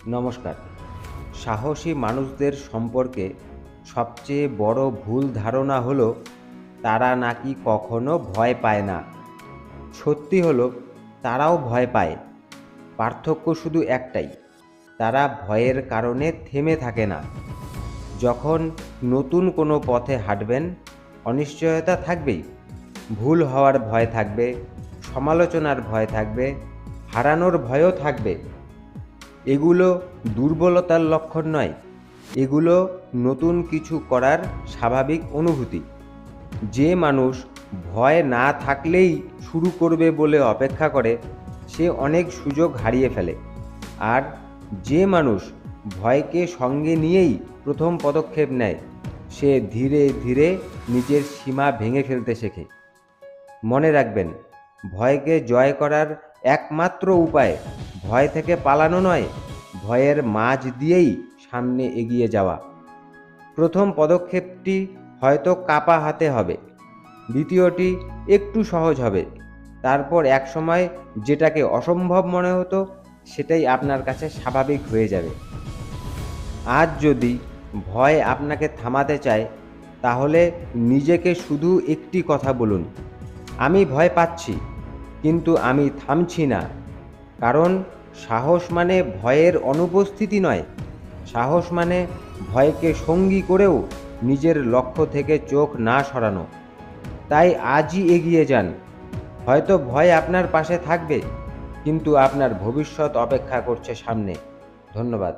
নমস্কার। সাহসী মানুষদের সম্পর্কে সবচেয়ে বড় ভুল ধারণা হলো তারা নাকি কখনো ভয় পায় না। সত্যি হলো তারাও ভয় পায়। পার্থক্য শুধু একটাই, তারা ভয়ের কারণে থেমে থাকে না। যখন নতুন কোনো পথে হাঁটবেন, অনিশ্চয়তা থাকবেই। ভুল হওয়ার ভয় থাকবে, সমালোচনার ভয় থাকবে, হারানোর ভয়ও থাকবে। এগুলো দুর্বলতার লক্ষণ নয়, এগুলো নতুন কিছু করার স্বাভাবিক অনুভূতি। যে মানুষ ভয় না থাকলেই শুরু করবে বলে অপেক্ষা করে, সে অনেক সুযোগ হারিয়ে ফেলে। আর যে মানুষ ভয়কে সঙ্গে নিয়েই প্রথম পদক্ষেপ নেয়, সে ধীরে ধীরে নিজের সীমা ভেঙে ফেলতে শেখে। মনে রাখবেন, ভয়কে জয় করার একমাত্র উপায় ভয় থেকে পালানো নয়, ভয়ের মাঝ দিয়েই সামনে এগিয়ে যাওয়া। প্রথম পদক্ষেপটি হয়তো কাপা হাতে হবে, দ্বিতীয়টি একটু সহজ হবে, তারপর একসময় যেটাকে অসম্ভব মনে হতো সেটাই আপনার কাছে স্বাভাবিক হয়ে যাবে। আজ যদি ভয় আপনাকে থামাতে চায়, তাহলে নিজেকে শুধু একটি কথা বলুন, আমি ভয় পাচ্ছি, কিন্তু আমি থামছি না। কারণ সাহস মানে ভয়ের অনুপস্থিতি নয়, সাহস মানে ভয়কে সঙ্গী করেও নিজের লক্ষ্য থেকে চোখ না সরানো। তাই আজই এগিয়ে যান। হয়তো ভয় আপনার পাশে থাকবে, কিন্তু আপনার ভবিষ্যৎ অপেক্ষা করছে সামনে। ধন্যবাদ।